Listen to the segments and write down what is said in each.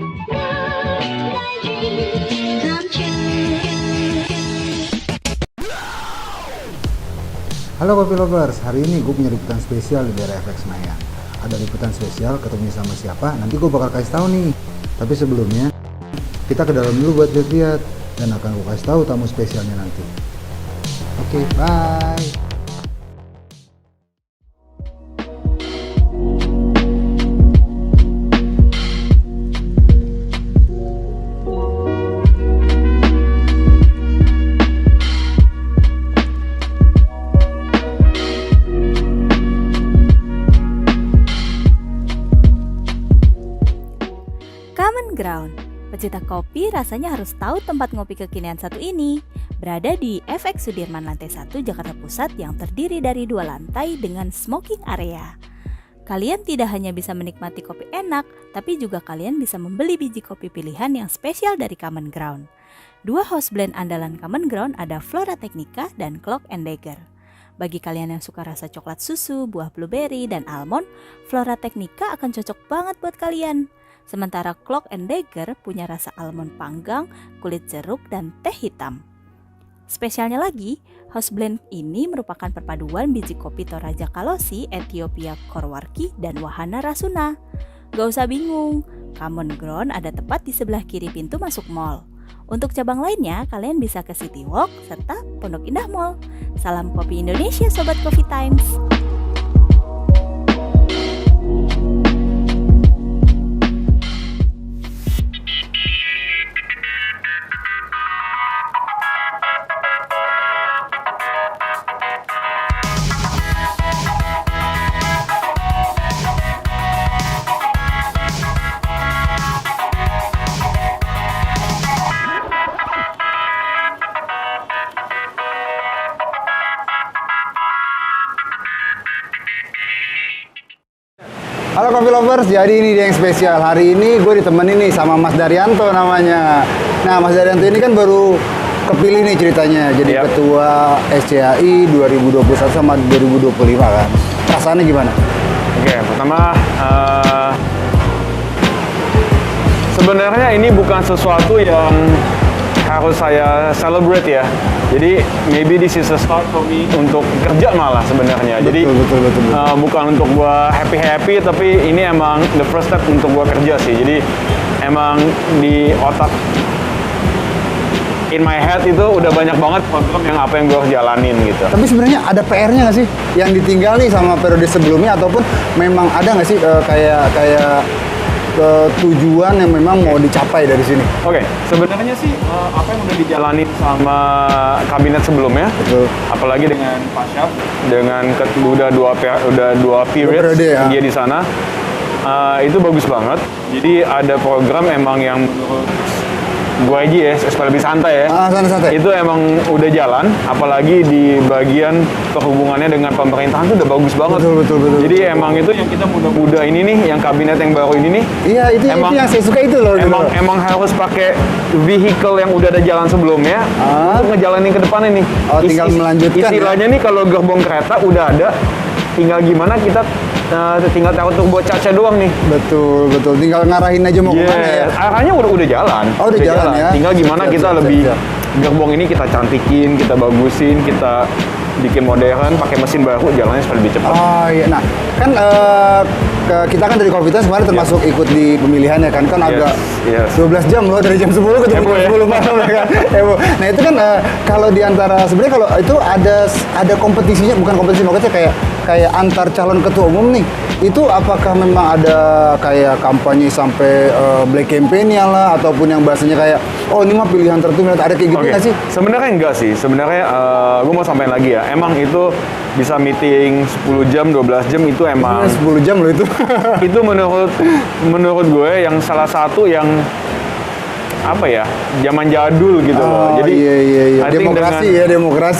Halo Coffee Lovers, hari ini gue punya liputan spesial di daerah FX Senayan. Ada liputan spesial, ketemu sama siapa, nanti gue bakal kasih tahu nih. Tapi sebelumnya, kita ke dalam dulu buat lihat-lihat, dan akan gue kasih tahu tamu spesialnya nanti. Oke, bye! Common Ground. Pecinta kopi rasanya harus tahu tempat ngopi kekinian satu ini. Berada di FX Sudirman lantai 1 Jakarta Pusat yang terdiri dari 2 lantai dengan smoking area. Kalian tidak hanya bisa menikmati kopi enak, tapi juga kalian bisa membeli biji kopi pilihan yang spesial dari Common Ground. 2 house blend andalan Common Ground ada Flora Technica dan Cloak & Dagger. Bagi kalian yang suka rasa coklat susu, buah blueberry, dan almond, Flora Technica akan cocok banget buat kalian. Sementara Cloak & Dagger punya rasa almond panggang, kulit jeruk, dan teh hitam. Spesialnya lagi, house blend ini merupakan perpaduan biji kopi Toraja Kalosi, Ethiopia Korwarki, dan Wahana Rasuna. Gak usah bingung, Common Ground ada tepat di sebelah kiri pintu masuk mall. Untuk cabang lainnya, kalian bisa ke City Walk serta Pondok Indah Mall. Salam kopi Indonesia, Sobat Coffee Times! Halo Coffee Lovers, jadi ini dia yang spesial. Hari ini gue ditemenin nih sama Mas Daryanto namanya. Nah, Mas Daryanto ini kan baru kepilih nih ceritanya. Jadi Ketua SCAI 2021 sama 2025 kan. Perasaannya gimana? Oke, pertama sebenarnya ini bukan sesuatu yang harus saya celebrate ya. Jadi maybe this is a start for me untuk kerja malah sebenarnya. Jadi betul. bukan untuk gua happy tapi ini emang the first step untuk gua kerja sih. Jadi emang di otak in my head itu udah banyak banget program yang apa yang gua harus jalanin gitu. Tapi sebenarnya ada PR-nya nggak sih yang ditinggal nih sama periode sebelumnya, ataupun memang ada nggak sih kayak tujuan yang memang mau dicapai dari sini? Oke, sebenarnya sih apa yang udah dijalanin sama kabinet sebelumnya, betul. Apalagi dengan Pak Syaf, dengan udah dua period dia di sana, itu bagus banget. Jadi ada program emang yang menurut gue aja ya, supaya lebih santai ya. Santai. Itu emang udah jalan, apalagi di bagian perhubungannya dengan pemerintahan itu udah bagus banget. Betul. Jadi emang itu yang kita muda-muda ini nih, yang kabinet yang baru ini nih. Iya, itu yang saya suka itu loh. Emang harus pakai vehicle yang udah ada jalan sebelumnya untuk ngejalanin ke depan ini. Tinggal melanjutkan. Istilahnya nih kalau gerbong kereta udah ada, tinggal gimana kita tinggal taruh turbo charge doang nih. Betul. Tinggal ngarahin aja mau kemana ya. Arahnya udah jalan. Udah jalan ya. Tinggal gimana kita lebih gerbong ini kita cantikin, kita bagusin, kita bikin modern, pakai mesin baru, jalannya supaya lebih cepat. Oh iya, nah kan kita kan dari Coffee Times kemarin termasuk ikut di pemilihan ya kan agak 12 jam loh, dari jam 10 ke jam 10 malam ya kan. Nah itu kan kalau di antara sebenarnya kalau itu ada kompetisinya, bukan kompetisi, maksudnya kayak antar calon ketua umum nih, itu apakah memang ada kayak kampanye sampai black campaign-nya lah, ataupun yang bahasanya kayak ini mah pilihan tertentu, ada kayak gitu nggak sih? Sebenarnya enggak sih, sebenarnya gue mau sampaikan lagi ya, emang itu bisa meeting 10 jam, 12 jam itu emang 10 jam loh itu. Itu menurut gue yang salah satu yang apa ya, zaman jadul gitu loh. Jadi iya.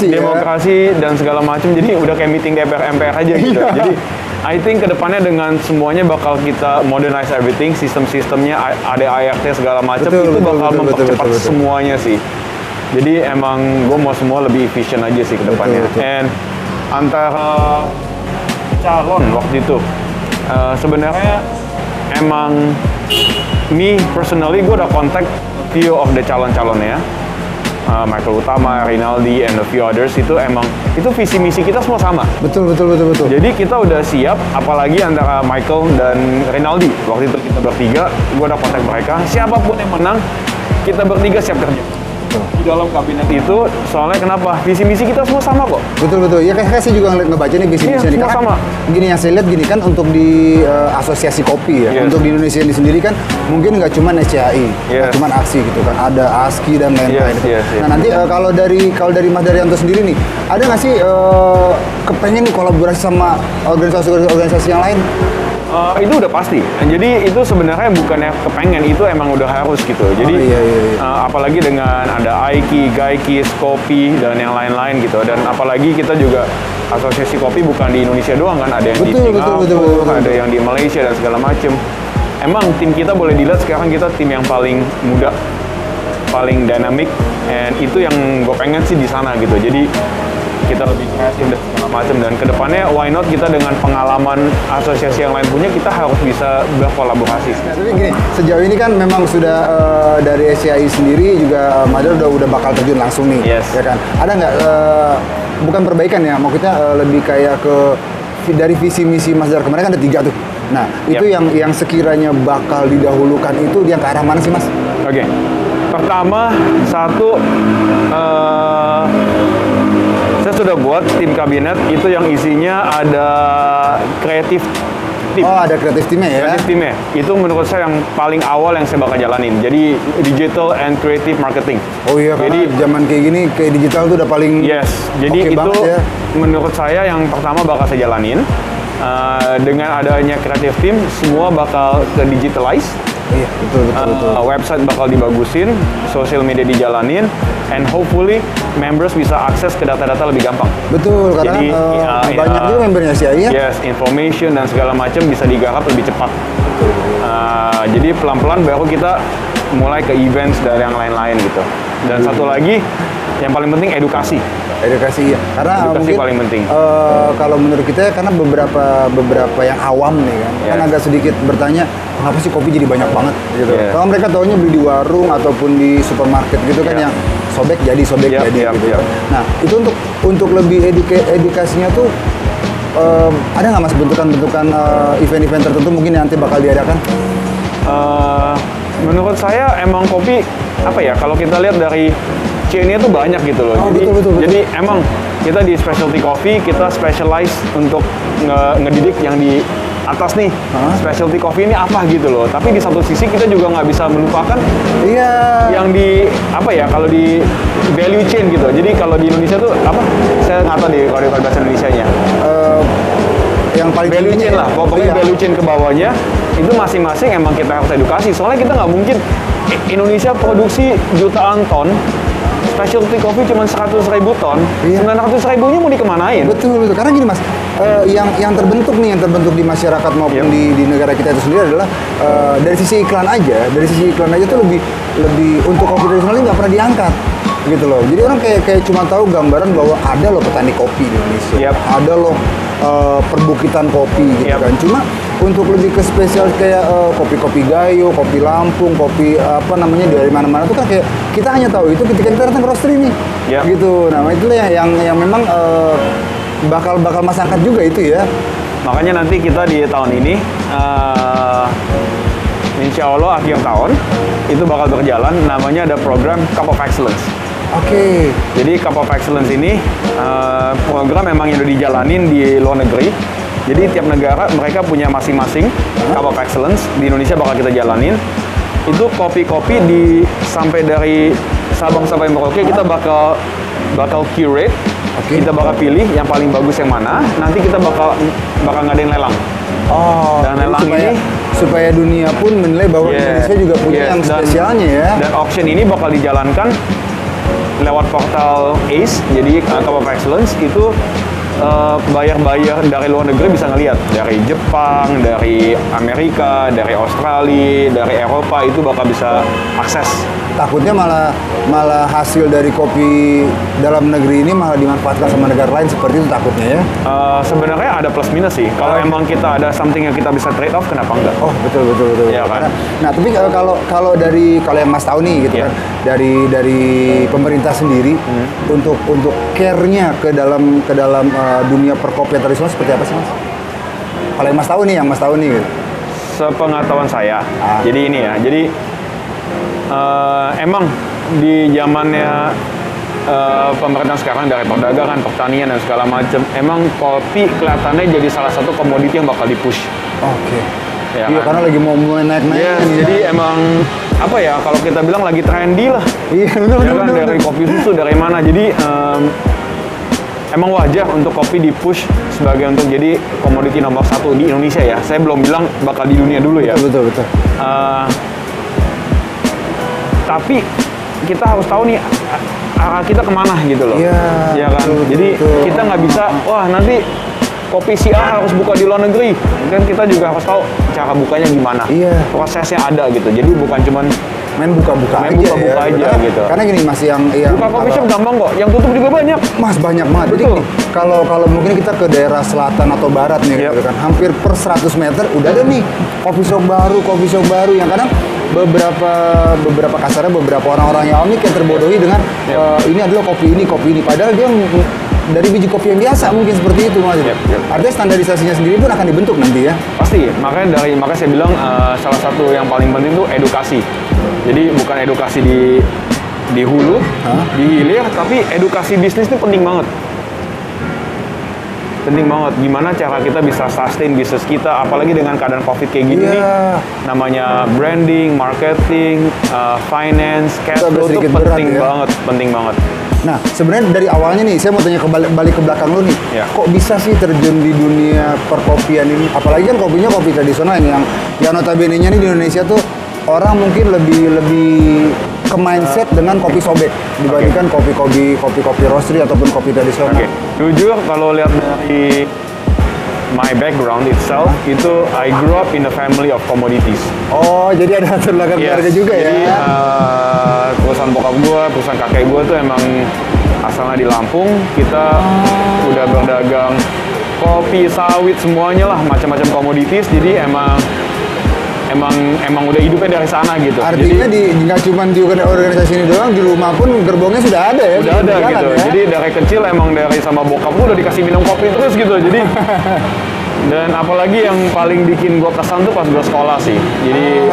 Demokrasi dan segala macam. Jadi udah kayak meeting DPR MPR aja gitu. Jadi I think kedepannya dengan semuanya bakal kita modernize everything, sistem-sistemnya, ada ART segala macam, itu bakal mempercepat semuanya sih. Jadi emang gue mau semua lebih efisien aja sih kedepannya. And antara calon waktu itu sebenarnya emang me personally gue udah contact few of the calon-calonnya. Michael Utama, Rinaldi, and a few others itu emang itu visi misi kita semua sama. Betul. Jadi kita udah siap, apalagi antara Michael dan Rinaldi. Waktu itu kita bertiga, gue udah kontak mereka. Siapapun yang menang, kita bertiga siap kerja. Di dalam kabinet itu, soalnya kenapa? Visi misi kita semua sama kok. Betul. Ya kayak saya juga ngebaca nih visi misi ini. Semua sama. Gini yang saya lihat gini kan untuk di asosiasi kopi ya. Untuk di Indonesia ini sendiri kan mungkin nggak cuma SCAI, nggak cuma aksi gitu kan. Ada ASKI dan lain-lain. Nah nanti kalau dari Mas Daryanto sendiri nih, ada nggak sih kepengen nih kolaborasi sama organisasi yang lain? Itu udah pasti. Jadi itu sebenarnya bukannya kepengen, itu emang udah harus gitu. Jadi apalagi dengan ada Aiki, Gaiki, Kopi dan yang lain-lain gitu. Dan apalagi kita juga asosiasi kopi bukan di Indonesia doang kan, ada yang di Singapura, ada yang di Malaysia dan segala macem. Emang tim kita boleh dilihat sekarang kita tim yang paling muda, paling dynamic, and itu yang gue pengen sih di sana gitu. Jadi kita lebih kreatif dan segala macam, dan kedepannya why not kita dengan pengalaman asosiasi yang lain punya, kita harus bisa berkolaborasi. Nah, tapi gini, sejauh ini kan memang sudah dari SCAI sendiri juga Madar udah bakal terjun langsung nih, ya kan? Ada nggak bukan perbaikan ya, maksudnya lebih kayak ke dari visi misi Mas Dar kemarin kan ada 3 tuh. Nah itu yang sekiranya bakal didahulukan itu yang ke arah mana sih Mas? Oke. Pertama, saya sudah buat tim kabinet itu yang isinya ada kreatif tim. Oh, ada kreatif timnya ya? Kreatif timnya. Itu menurut saya yang paling awal yang saya bakal jalanin. Jadi, digital and creative marketing. Oh iya, jadi zaman kayak gini, kayak digital tuh udah paling jadi itu ya. Menurut saya yang pertama bakal saya jalanin. Dengan adanya kreatif tim, semua bakal ke digitalize. Iya, betul. Website bakal dibagusin, social media dijalanin, and hopefully members bisa akses ke data-data lebih gampang. Betul, karena jadi, banyak juga membernya sih ya. Yes, information dan segala macam bisa digarap lebih cepat. Jadi pelan-pelan baru kita mulai ke events dan yang lain-lain gitu. Dan satu lagi, yang paling penting edukasi. Edukasi ya, karena edukasi mungkin paling penting. Kalau menurut kita karena beberapa yang awam nih kan agak sedikit bertanya kenapa sih kopi jadi banyak banget gitu. Kalau mereka taunya beli di warung ataupun di supermarket gitu kan yang sobek jadi gitu. Nah itu untuk lebih edukasinya tuh ada nggak Mas bentukan event-event tertentu mungkin yang nanti bakal diadakan? Menurut saya emang kopi kalau kita lihat dari chain-nya tuh banyak gitu loh. Jadi emang kita di specialty coffee kita specialize untuk ngedidik yang di atas nih. Specialty coffee ini apa gitu loh. Tapi di satu sisi kita juga nggak bisa melupakan yang di kalau di value chain gitu. Jadi kalau di Indonesia tuh saya nggak tahu deh kalau di bahasa Indonesianya. Yang paling value chain lah, pokoknya value chain ke bawahnya itu masing-masing emang kita harus edukasi. Soalnya kita nggak mungkin Indonesia produksi jutaan ton, specialty coffee cuma 100.000 ton, 900.000-nya mau dikemanain? Betul. Karena gini Mas, yang terbentuk di masyarakat maupun di negara kita itu sendiri adalah dari sisi iklan aja tuh lebih untuk kopi tradisional ini nggak pernah diangkat gitu loh. Jadi orang kayak cuma tahu gambaran bahwa ada loh petani kopi di Indonesia, ada loh perbukitan kopi gitu kan. Cuma untuk lebih ke spesial kayak kopi-kopi Gayo, kopi Lampung, kopi dari mana-mana tuh kan kayak kita hanya tahu itu ketika kita datang ke roastery nih, gitu. Nah itulah yang memang bakal Mas angkat juga itu ya. Makanya nanti kita di tahun ini, insya Allah akhir tahun itu bakal berjalan. Namanya ada program Cup of Excellence. Oke. Jadi Cup of Excellence ini program memang yang udah dijalanin di luar negeri. Jadi tiap negara mereka punya masing-masing Cup of Excellence. Di Indonesia bakal kita jalanin. Itu kopi-kopi sampai dari Sabang sampai Merauke kita bakal curate. Kita bakal pilih yang paling bagus yang mana. Nanti kita bakal ngadain lelang. Dan lelang supaya dunia pun menilai bahwa Indonesia juga punya yang spesialnya ya. Dan auction ini bakal dijalankan lewat portal ACE. Jadi Cup of Excellence itu buyer-buyer dari luar negeri bisa ngelihat, dari Jepang, dari Amerika, dari Australia, dari Eropa itu bakal bisa akses. takutnya malah hasil dari kopi dalam negeri ini malah dimanfaatkan sama negara lain seperti itu takutnya ya. Sebenarnya ada plus minus sih. Kalau emang kita ada something yang kita bisa trade off, kenapa enggak? Oh betul. Iya kan? Nah tapi kalau yang Mas tahu nih gitu kan dari pemerintah sendiri untuk care-nya ke dalam dunia perkopian tradisional seperti apa sih Mas? Kalau yang Mas tahu nih gitu. Sepengetahuan saya, jadi ini ya, jadi emang di zamannya pemerintahan sekarang dari perdagangan, pertanian dan segala macam, emang kopi kelihatannya jadi salah satu komoditi yang bakal dipush. Oke. Ya Iya kan? karena lagi mau mulai naik-naik. Yes, jadi emang apa ya kalau kita bilang lagi trendy lah. Iya benar. Dari kopi susu dari mana? Jadi emang wajar untuk kopi di-push sebagai untuk jadi komoditi nomor 1 di Indonesia ya. Saya belum bilang bakal di dunia dulu ya. Betul. Tapi kita harus tahu nih arah kita kemana gitu loh. Iya kan? Jadi kita nggak bisa, wah nanti kopi si A harus buka di luar negeri. Dan kita juga harus tahu cara bukanya gimana. Iya. Prosesnya ada gitu. Jadi bukan cuman main buka-buka aja aja gitu. Karena gini Mas yang buka coffee shop gampang kok, yang tutup juga banyak. Mas banyak banget. Jadi Betul. gini, kalau mungkin kita ke daerah selatan atau barat nih gitu kan, hampir per 100 meter udah ada nih coffee shop baru yang kadang beberapa kasarnya beberapa orang-orang yang awam nih kayak terbodohi dengan ini adalah kopi ini padahal dia dari biji kopi yang biasa mungkin seperti itu Mas. Artinya standarisasinya sendiri pun akan dibentuk nanti ya. Pasti, makanya saya bilang salah satu yang paling penting itu edukasi. Jadi bukan edukasi di hulu, di hilir, tapi edukasi bisnis itu penting banget. Penting banget. Gimana cara kita bisa sustain bisnis kita, apalagi dengan keadaan COVID kayak gini nih. Namanya branding, marketing, finance, cash flow itu penting banget. Nah, sebenarnya dari awalnya nih, saya mau tanya balik ke belakang lu nih. Kok bisa sih terjun di dunia perkopian ini? Apalagi kan kopinya kopi tradisional yang notabene-nya nih di Indonesia tuh orang mungkin lebih ke mindset dengan kopi sobek dibandingkan kopi roastery ataupun kopi tradisional. Jujur kalau lihat dari my background itself, itu I grew up in a family of commodities. Oh, jadi ada latar belakang keluarga juga ya? Jadi perusahaan bokap gue, perusahaan kakek gue tuh emang asalnya di Lampung. Kita udah berdagang kopi, sawit, semuanya lah, macam-macam komoditis. Jadi emang udah hidupnya dari sana gitu. Artinya nggak cuma di organisasi ini doang, di rumah pun gerbongnya sudah ada ya? Udah ada gitu. Ya? Jadi dari kecil emang dari sama bokap gue udah dikasih minum kopi terus gitu. Jadi dan apalagi yang paling bikin gue kesan tuh pas gue sekolah sih. Jadi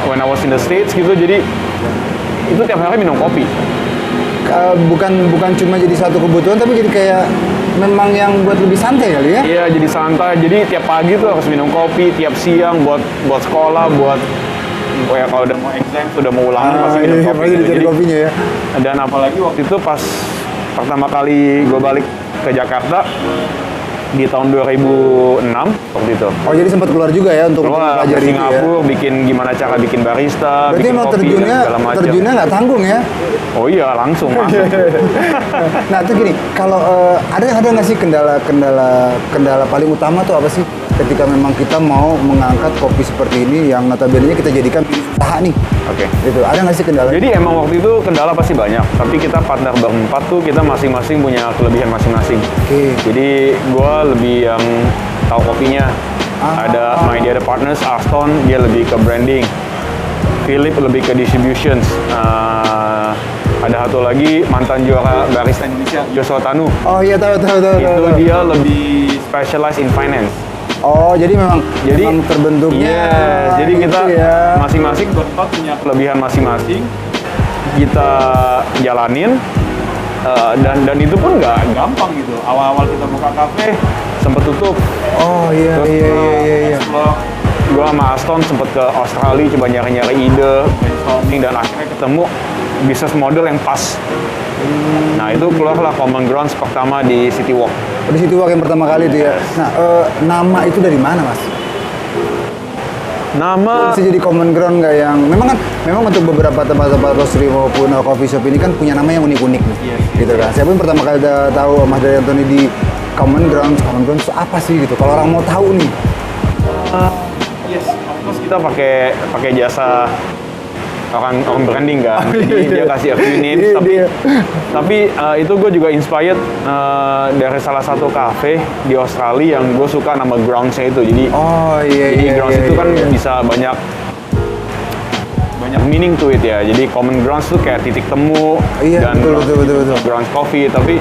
when I was in the States gitu, jadi itu tiap hari minum kopi. Bukan cuma jadi satu kebutuhan, tapi jadi kayak memang yang buat lebih santai kali ya? Iya, jadi santai. Jadi tiap pagi tuh harus minum kopi, tiap siang buat sekolah, ya kalau udah mau exam, sudah mau ulangan pasti minum kopi. Jadi kopinya ya. Dan apalagi waktu itu pas pertama kali gue balik ke Jakarta di tahun 2006 waktu itu. Oh, jadi sempat keluar juga ya untuk belajar di Singapura, bikin gimana cara bikin barista, berarti bikin emang kopi dan segala macam. terjunnya nggak tanggung ya? Oh iya, langsung masuk. Nah, itu gini, kalau ada nggak sih kendala paling utama tuh apa sih ketika memang kita mau mengangkat kopi seperti ini yang notabene kita jadikan usaha nih? Oke. Itu ada nggak sih kendala? Jadi emang waktu itu kendala pasti banyak, tapi kita partner berempat tuh kita masing-masing punya kelebihan masing-masing. Jadi gue lebih yang tahu kopinya. Ada the other partners, Aston dia lebih ke branding, Philip lebih ke distributions. Ada satu lagi mantan juara barista Indonesia, Joshua Tanu. Oh iya, tahu. Itu dia lebih specialized in finance. Oh, jadi memang terbentuknya. Iya, jadi kita masing-masing berempat punya kelebihan masing-masing. Kita jalanin dan itu pun nggak gampang gitu. Awal-awal kita buka kafe sempat tutup. Oh iya. Gue sama Aston sempat ke Australia coba nyari-nyari ide, brainstorming, dan akhirnya ketemu bisnis model yang pas. Nah, itu keluarlah Common Grounds pertama di City Walk. Di City Walk yang pertama kali itu ya. Nah, nama itu dari mana, Mas? Nama bisa jadi Common Ground nggak yang memang untuk beberapa tempat-tempat roastery maupun coffee shop ini kan punya nama yang unik-unik nih, gitu kan. Saya pun pertama kali tahu Mas Dari Antoni di Common Ground itu apa sih gitu? Kalau orang mau tahu nih. Yes, of course kita pakai jasa orang branding kan. Jadi dia kasih a few names, tapi itu gue juga inspired dari salah satu cafe di Australia yang gue suka nama Grounds-nya itu. Jadi Grounds itu kan bisa banyak meaning to it ya. Jadi Common Grounds tuh kayak titik temu dan betul. Grounds Coffee. Tapi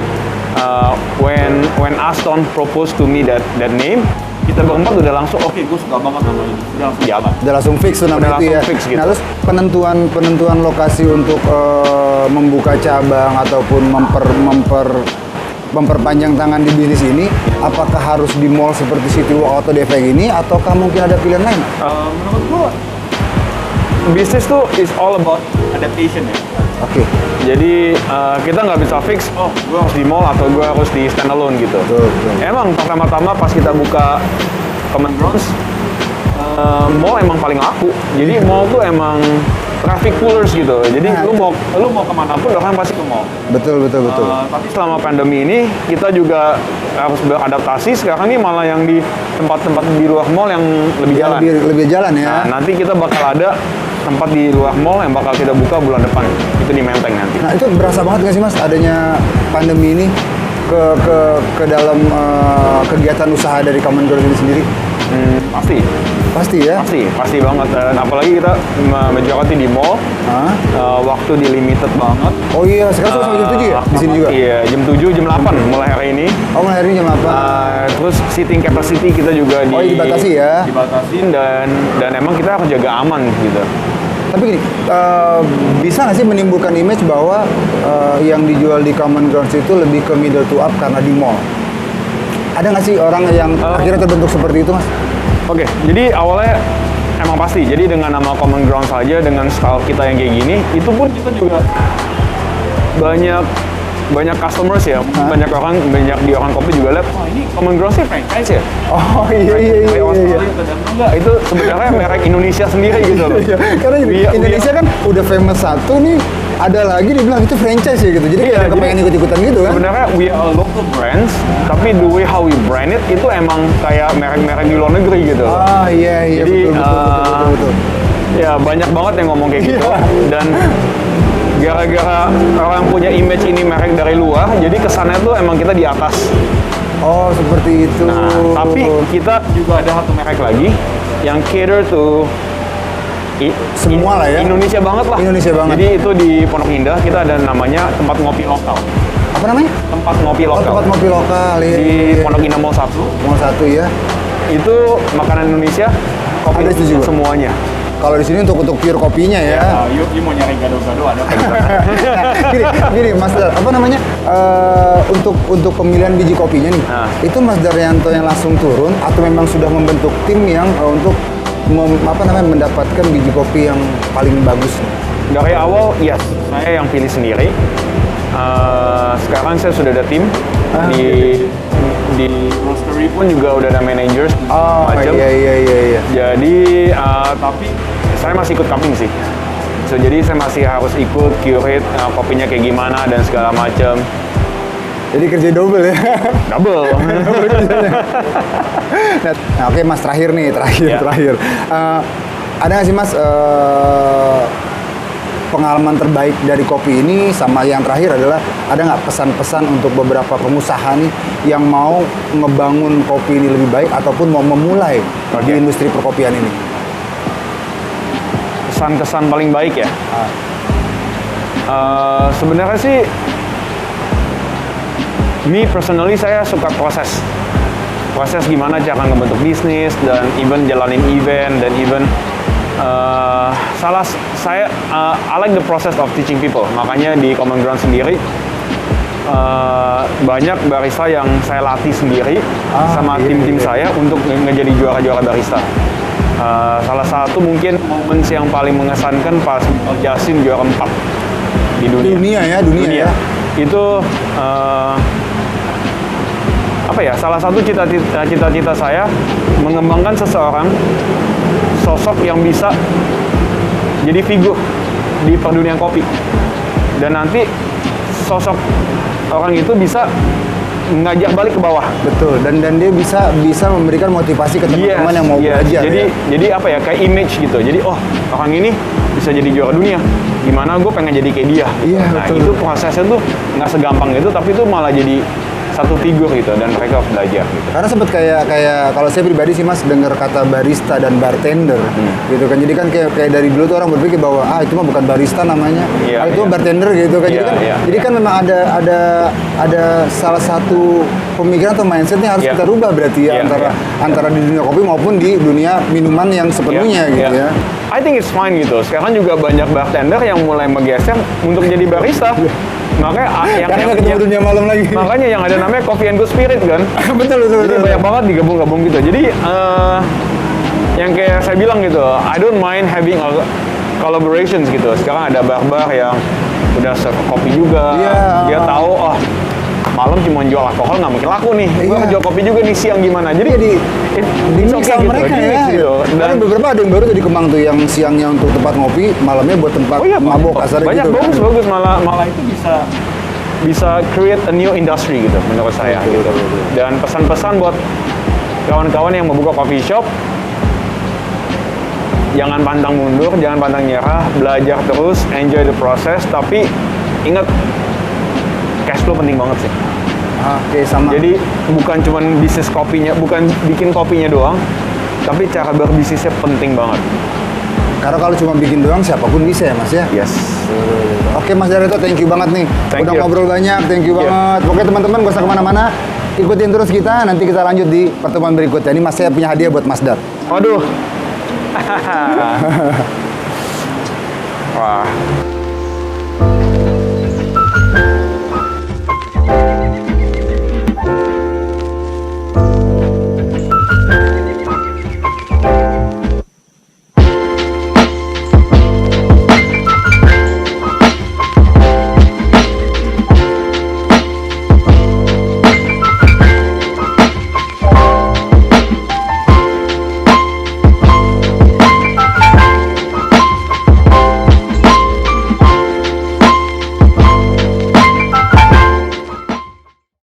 when Aston proposed to me that name, kita berempat udah langsung oke, gue suka banget nama ini. Udah langsung jalan. Udah langsung fix tuh nama itu ya. Fix, gitu. Nah, terus penentuan lokasi untuk membuka cabang ataupun memperpanjang tangan di bisnis ini, apakah harus di mall seperti City Walk atau DFX ini, ataukah mungkin ada pilihan lain? Menurut gue, bisnis tuh is all about adaptation ya. Oke. Jadi kita nggak bisa fix, gue harus di mall atau gue harus di standalone gitu. Betul. Emang pertama-tama pas kita buka Common Grounds, mall emang paling laku. Jadi mall tuh emang traffic pullers gitu. Jadi lu mau kemana pun orang pasti ke mall. Betul. Tapi selama pandemi ini kita juga harus beradaptasi. Sekarang ini malah yang di tempat-tempat di luar mall yang lebih jalan. Lebih jalan ya. Nah, nanti kita bakal ada tempat di luar mall yang bakal kita buka bulan depan. Itu di Menteng nanti. Nah, itu berasa banget nggak sih Mas adanya pandemi ini ke dalam kegiatan usaha dari Common Grounds ini sendiri? Pasti ya? Pasti banget. Dan apalagi kita majority di mall, waktu di limited banget. Oh iya, sekarang sampai jam 7 ya? Di sini juga? Iya, jam 7, jam 8 mulai hari ini. Oh, mulai hari ini jam 8? Terus seating capacity kita juga dibatasi ya? Dibatasin dan emang kita harus jaga aman gitu. Tapi gini, bisa nggak sih menimbulkan image bahwa yang dijual di Common Grounds itu lebih ke middle to up karena di mall? Ada nggak sih orang yang akhirnya terbentuk seperti itu, Mas? Oke, jadi awalnya emang pasti. Jadi dengan nama Common Grounds saja, dengan style kita yang kayak gini, itu pun kita juga banyak customers ya, banyak di orang kopi juga lihat, ini Common Grounds sih franchise ya? Oh iya. Enggak, itu sebenarnya merek Indonesia sendiri gitu loh. Karena Indonesia kan udah famous satu nih, ada lagi dibilang itu franchise ya gitu. Jadi kita pengen ikut-ikutan gitu kan. Sebenarnya we are a local brands, tapi the way how we brand it itu emang kayak merek-merek di luar negeri gitu. Iya. Jadi, betul. Ya banyak banget yang ngomong kayak gitu. Dan gara-gara orang punya image ini merek dari luar, jadi kesannya tuh emang kita di atas. Oh, seperti itu. Nah, tapi kita juga ada satu merek lagi yang cater to semua lah ya. Indonesia banget lah. Indonesia banget. Jadi itu di Pondok Indah kita ada namanya tempat ngopi lokal. Apa namanya? Tempat ngopi lokal. Tempat ngopi lokal ya. Di Pondok Indah Mall 1. Mall 1 ya. Itu makanan Indonesia, kopi ada itu juga semuanya. Kalau di sini untuk pure kopinya ya. Yuk mau nyari gado-gado ada apa gitu. Gini, Mas Dar, apa namanya? Untuk pemilihan biji kopinya nih, itu Mas Daryanto yang langsung turun atau memang sudah membentuk tim yang untuk mendapatkan biji kopi yang paling bagus? Dari awal, yes, saya yang pilih sendiri. Sekarang saya sudah ada tim di roastery pun juga udah ada managers macam. Iya. Jadi tapi saya masih ikut cupping sih. Jadi saya masih harus ikut curate kopinya kayak gimana dan segala macam. Jadi kerja double ya? Double. Nah, oke Mas, terakhir. Ada nggak sih Mas pengalaman terbaik dari kopi ini, sama yang terakhir adalah ada nggak pesan-pesan untuk beberapa pengusaha nih yang mau ngebangun kopi ini lebih baik ataupun mau memulai di industri perkopian ini? Kesan-kesan paling baik ya? Sebenarnya sih me personally saya suka proses gimana cara ngebentuk bisnis dan even jalanin event dan even I like the process of teaching people. Makanya di Common Grounds sendiri banyak barista yang saya latih sendiri sama tim-tim saya untuk menjadi juara-juara barista. Salah satu mungkin momen yang paling mengesankan pas Jasin juara 4 di dunia ya. Itu salah satu cita-cita saya mengembangkan seseorang sosok yang bisa jadi figur di perdunian kopi, dan nanti sosok orang itu bisa ngajak balik ke bawah. Betul, dan dia bisa memberikan motivasi ke teman-teman yang mau belajar. Jadi apa ya, kayak image gitu. Jadi orang ini bisa jadi juara dunia. Gimana gue pengen jadi kayak dia. Gitu. Iya, nah betul. itu prosesnya tuh nggak segampang itu, tapi itu malah jadi satu figur gitu, dan mereka harus belajar gitu. Karena sempet kayak kalau saya pribadi sih Mas dengar kata barista dan bartender gitu kan. Jadi kan kayak dari dulu tuh orang berpikir bahwa itu mah bukan barista namanya, itu mah bartender gitu kan. Jadi kan memang ada salah satu pemikiran atau mindsetnya harus kita rubah berarti ya, antara di dunia kopi maupun di dunia minuman yang sepenuhnya gitu ya. I think it's fine gitu. Sekarang juga banyak bartender yang mulai menggeser untuk jadi barista. Makanya karena nggak ketemu dunia malam lagi. Makanya yang ada namanya Coffee and Good Spirit kan. betul. Jadi banyak banget digabung-gabung gitu. Jadi yang kayak saya bilang gitu, I don't mind having collaborations gitu. Sekarang ada bar-bar yang udah serve kopi juga. Dia tahu malam cuma jual alkohol nggak mungkin laku nih. Gue jual kopi juga nih siang gimana. Jadi di mix sama mereka ya. Gitu. Dan beberapa ada yang baru tuh di Kemang tuh yang siangnya untuk tempat ngopi, malamnya buat tempat mabok kasarnya banyak gitu. Bagus malah itu bisa create a new industry gitu menurut saya gitu. Dan pesan-pesan buat kawan-kawan yang mau buka coffee shop, jangan pantang mundur, jangan pantang nyerah, belajar terus, enjoy the process, tapi ingat cash flow penting banget sih. Oke, sama. Jadi bukan cuma bisnis kopinya, bukan bikin kopinya doang, tapi cara berbisnisnya penting banget. Karena kalau cuma bikin doang siapapun bisa ya Mas ya. Yes. Oke Mas Darito, thank you banget nih. Thank Udah you. ngobrol banyak, thank you banget. Pokoknya teman-teman gak usah kemana-mana, ikutin terus kita. Nanti kita lanjut di pertemuan berikutnya. Ini Mas, saya punya hadiah buat Mas Dar. Waduh. Wah.